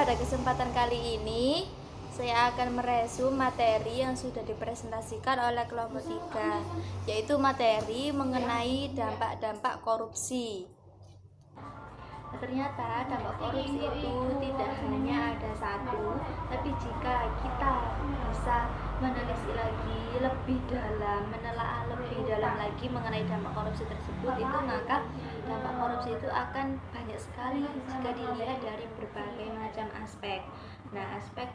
pada kesempatan kali ini saya akan meresum materi yang sudah dipresentasikan oleh kelompok 3, yaitu materi mengenai dampak-dampak korupsi. Ternyata dampak korupsi itu tidak hanya ada satu, tapi jika kita bisa menelisik lagi lebih dalam, menelaah lebih dalam lagi mengenai dampak korupsi tersebut, itu maka dampak korupsi itu akan banyak sekali jika dilihat dari berbagai macam aspek. Nah, aspek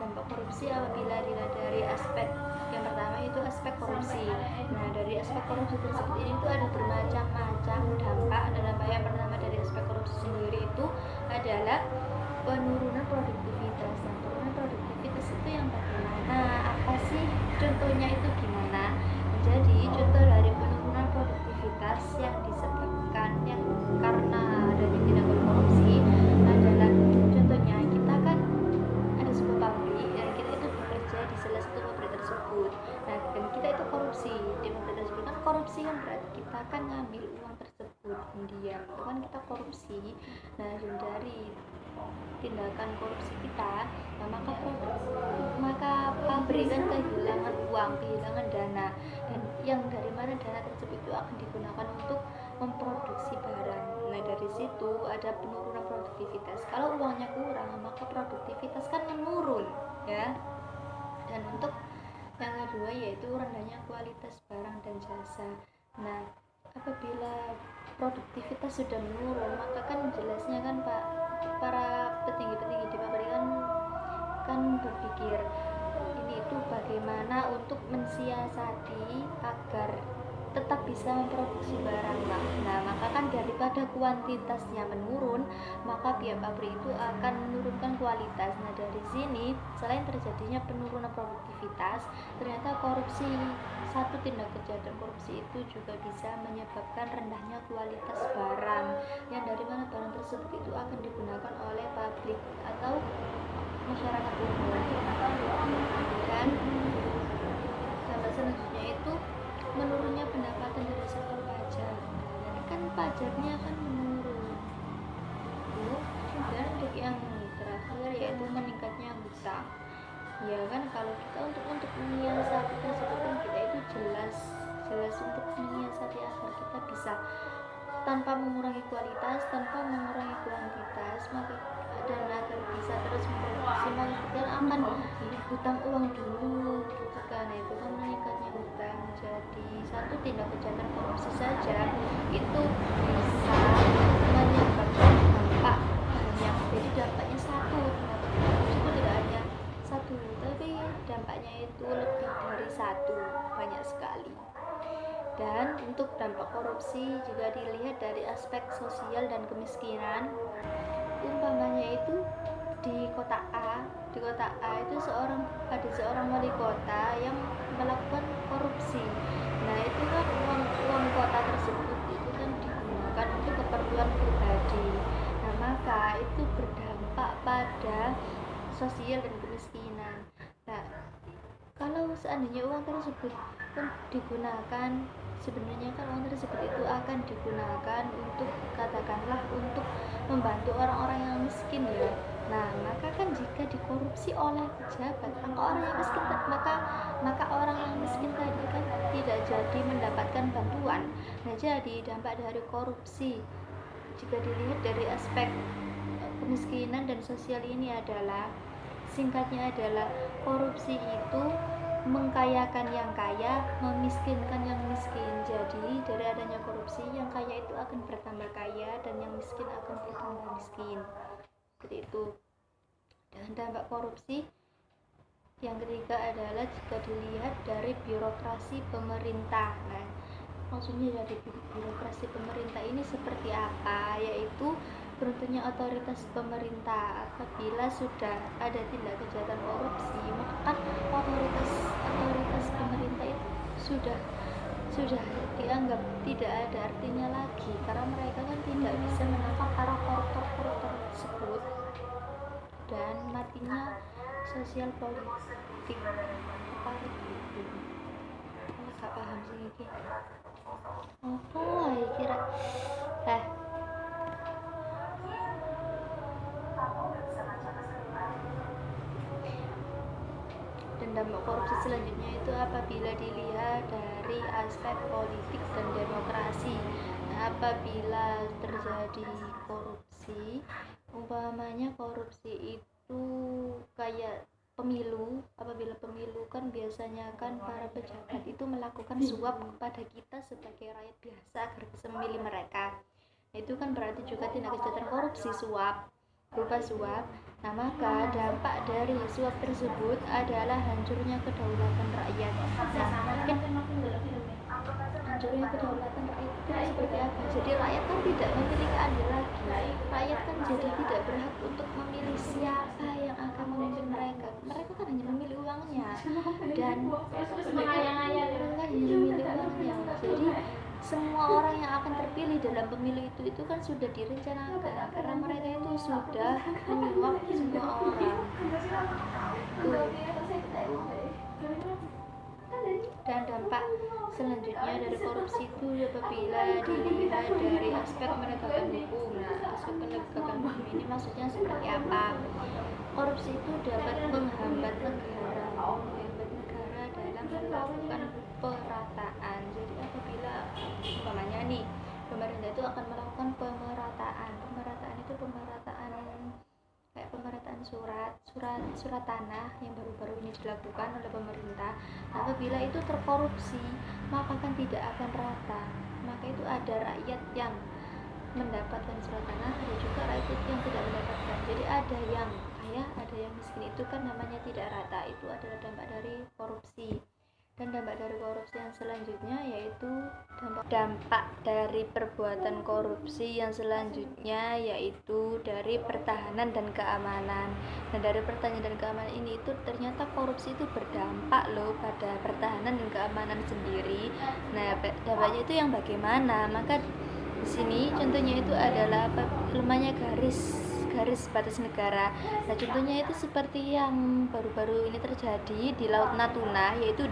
dampak korupsi apabila dilihat dari aspek yang pertama itu aspek korupsi. Nah, dari aspek korupsi tersebut ini itu ada bermacam-macam dampak. Dan dampak yang pertama dari aspek korupsi sendiri itu adalah penurunan produktivitas. Nah, penurunan produktivitas itu yang bagaimana? Apa sih contohnya itu gimana? Jadi contoh dari penurunan produktivitas yang disebabkan yang karena adanya tindakan korupsi adalah contohnya kita kan ada sebuah pabrik dan kita itu bekerja di salah satu pabrik tersebut. Nah, dan kita itu korupsi di pabrik tersebut. Kan korupsi kan berarti kita kan ngambil uang tersebut diam, itu kan kita korupsi. Nah, dari tindakan korupsi kita, nah, maka pabrik kan kehilangan uang, kehilangan dana, dan yang dari mana dana tersebut itu akan digunakan untuk memproduksi barang. Nah, dari situ ada penurunan produktivitas. Kalau uangnya kurang, maka produktivitas kan menurun, ya. Dan untuk yang kedua yaitu rendahnya kualitas barang dan jasa. Nah, apabila produktivitas sudah menurun, maka kan jelasnya kan para petinggi-petinggi di pabrik kan berpikir ini itu bagaimana untuk mensiasati agar tetap bisa memproduksi barang. Nah, maka kan daripada kuantitasnya menurun, maka pihak pabrik itu akan menurunkan kualitas. Nah, dari sini selain terjadinya penurunan produktivitas, ternyata korupsi, satu tindak kejahatan korupsi itu juga bisa menyebabkan rendahnya kualitas barang, yang dari mana barang tersebut itu akan digunakan oleh pabrik atau masyarakat umum. Dan dampak selanjutnya itu menurunnya pendapatan dari sektor pajak. Jadi kan pajaknya akan menurun. Dan untuk yang terakhir yaitu meningkatnya hutang. Ya kan, kalau kita untuk menyiasati tersebut kan kita itu jelas untuk menyiasati agar kita bisa tanpa mengurangi kualitas, tanpa mengurangi kuantitas, maka dan agar bisa terus memproduksi, maka kita akan hutang uang dulu gitu kan. Nah, itu kan meningkatnya hutang. Jadi satu tindak kejahatan korupsi saja itu bisa menyebabkan dampak banyak. Jadi dampaknya satu, korupsi itu tidak hanya satu, tapi dampaknya itu lebih dari satu, banyak sekali. Dan untuk dampak korupsi juga dilihat dari aspek sosial dan kemiskinan. Umpamanya itu di kota A itu ada seorang wali kota yang melakukan korupsi. Nah, itu kan uang kota tersebut itu kan digunakan untuk keperluan pribadi. Nah, maka itu berdampak pada sosial dan kemiskinan. Nah, kalau seandainya uang tersebut kan digunakan, sebenarnya kan uang tersebut itu akan digunakan untuk katakanlah untuk membantu orang-orang yang miskin, ya. Nah, maka kan jika dikorupsi oleh pejabat, maka orang yang miskin maka orang yang miskin tadi kan tidak jadi mendapatkan bantuan. Nah, jadi dampak dari korupsi jika dilihat dari aspek kemiskinan dan sosial ini adalah, singkatnya adalah, korupsi itu mengkayakan yang kaya, memiskinkan yang miskin. Jadi dari adanya korupsi, yang kaya itu akan bertambah kaya dan yang miskin akan bertambah miskin. Seperti itu. Dan dampak korupsi yang ketiga adalah jika dilihat dari birokrasi pemerintah. Nah, maksudnya dari birokrasi pemerintah ini seperti apa? Yaitu beruntuknya otoritas pemerintah. Apabila sudah ada tindak kejahatan korupsi, maka kan otoritas pemerintah itu sudah dianggap tidak ada artinya lagi, karena mereka kan tidak bisa menangkap para koruptor tersebut. Dan matinya sosial politik apa itu? Gak paham sih iki. Apa kira dampak korupsi selanjutnya itu apabila dilihat dari aspek politik dan demokrasi. Nah, apabila terjadi korupsi, umpamanya korupsi itu kayak pemilu, apabila pemilu kan biasanya kan para pejabat itu melakukan suap kepada kita sebagai rakyat biasa agar bisa memilih mereka. Itu kan berarti juga tindak kejahatan korupsi, suap, berupa suap. Nah, maka dampak dari suap tersebut adalah hancurnya kedaulatan rakyat. Nah, mungkin hancurnya kedaulatan rakyat itu seperti apa? Jadi rakyat kan tidak memiliki andil lagi. Rakyat kan jadi tidak berhak untuk memilih siapa yang akan memimpin mereka. Mereka kan hanya memilih uangnya dan mereka hanya memilih uangnya. Jadi semua orang yang akan terpilih dalam pemilu itu kan sudah direncanakan karena mereka itu sudah menyuap semua orang. Dan dampak selanjutnya dari korupsi itu apabila dilihat dari aspek penegakan hukum. Nah, aspek penegakan hukum ini maksudnya seperti apa? Korupsi itu dapat menghambat negara dalam melakukan pemerataan. Jadi apabila umpamanya nih pemerintah itu akan melakukan pemerataan itu pemerataan kayak pemerataan surat tanah yang baru-baru ini dilakukan oleh pemerintah. Apabila itu terkorupsi maka kan tidak akan rata, maka itu ada rakyat yang mendapatkan surat tanah, ada juga rakyat yang tidak mendapatkan. Jadi ada yang kaya, ada yang miskin, itu kan namanya tidak rata. Itu adalah dampak dari korupsi. Dan dampak dari korupsi yang selanjutnya yaitu dampak dari perbuatan korupsi yang selanjutnya yaitu dari pertahanan dan keamanan. Nah, dari pertahanan dan keamanan ini itu ternyata korupsi itu berdampak loh pada pertahanan dan keamanan sendiri. Nah, dampaknya itu yang bagaimana? Maka di sini contohnya itu adalah lemahnya garis batas negara. Nah, contohnya itu seperti yang baru-baru ini terjadi di Laut Natuna, yaitu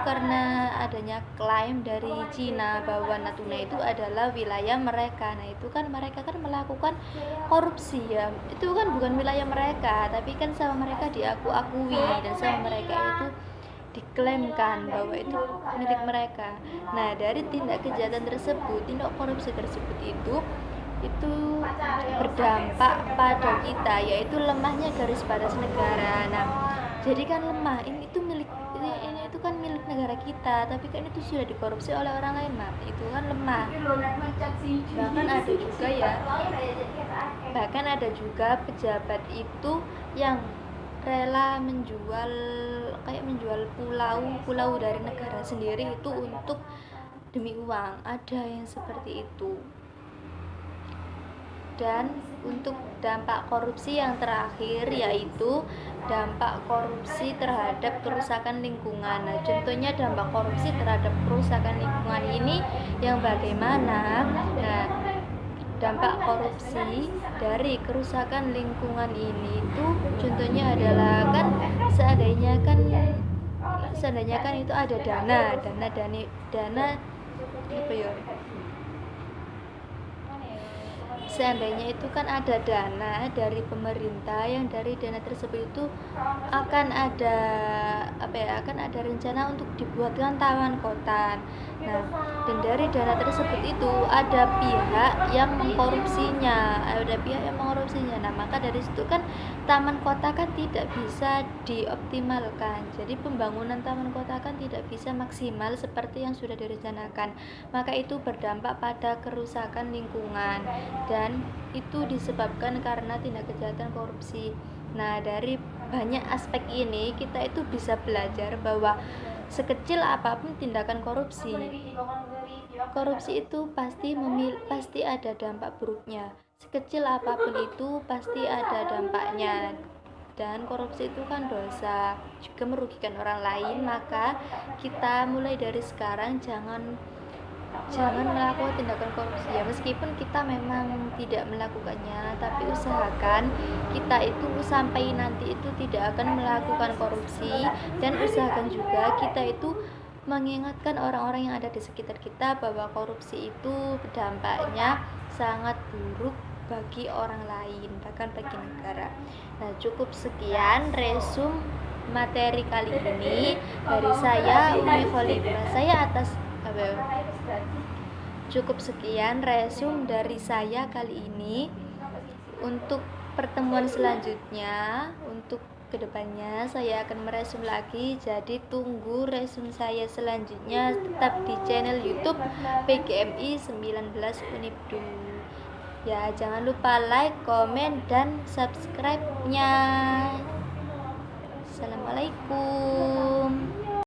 karena adanya klaim dari Cina bahwa Natuna itu adalah wilayah mereka. Nah, itu kan mereka kan melakukan korupsi ya. Itu kan bukan wilayah mereka, tapi kan sama mereka diakui dan sama mereka itu diklaimkan bahwa itu milik mereka. Nah, dari tindak kejahatan tersebut, tindak korupsi tersebut itu berdampak pada kita, yaitu lemahnya garis batas negara. Nah, jadi kan lemah, ini itu kan milik negara kita, tapi kan itu sudah dikorupsi oleh orang lain, itu kan lemah. Bahkan ada juga pejabat itu yang rela menjual pulau dari negara sendiri itu untuk demi uang. Ada yang seperti itu. Dan untuk dampak korupsi yang terakhir yaitu dampak korupsi terhadap kerusakan lingkungan. Nah, contohnya dampak korupsi terhadap kerusakan lingkungan ini yang bagaimana? Nah, dampak korupsi dari kerusakan lingkungan ini itu contohnya adalah kan seandainya kan itu ada dana apa ya? Seandainya itu kan ada dana dari pemerintah, yang dari dana tersebut itu akan ada rencana untuk dibuatkan taman kota. Nah, dan dari dana tersebut itu ada pihak yang mengkorupsinya. Nah, maka dari situ kan taman kota kan tidak bisa dioptimalkan. Jadi pembangunan taman kota kan tidak bisa maksimal seperti yang sudah direncanakan. Maka itu berdampak pada kerusakan lingkungan. Dan itu disebabkan karena tindak kejahatan korupsi. Nah, dari banyak aspek ini kita itu bisa belajar bahwa sekecil apapun tindakan korupsi itu pasti ada dampak buruknya. Sekecil apapun itu pasti ada dampaknya. Dan korupsi itu kan dosa, juga merugikan orang lain. Maka kita mulai dari sekarang jangan melakukan tindakan korupsi ya, meskipun kita memang tidak melakukannya, tapi usahakan kita itu sampai nanti itu tidak akan melakukan korupsi. Dan usahakan juga kita itu mengingatkan orang-orang yang ada di sekitar kita bahwa korupsi itu dampaknya sangat buruk bagi orang lain, bahkan bagi negara. Nah, cukup sekian materi kali ini dari saya Umi Khalifah. Saya atas cukup sekian resume dari saya kali ini. Untuk pertemuan selanjutnya, untuk kedepannya saya akan meresum lagi, jadi tunggu resume saya selanjutnya tetap di channel YouTube PGMI 19 Unibdu ya. Jangan lupa like, komen, dan subscribe nya. Assalamualaikum.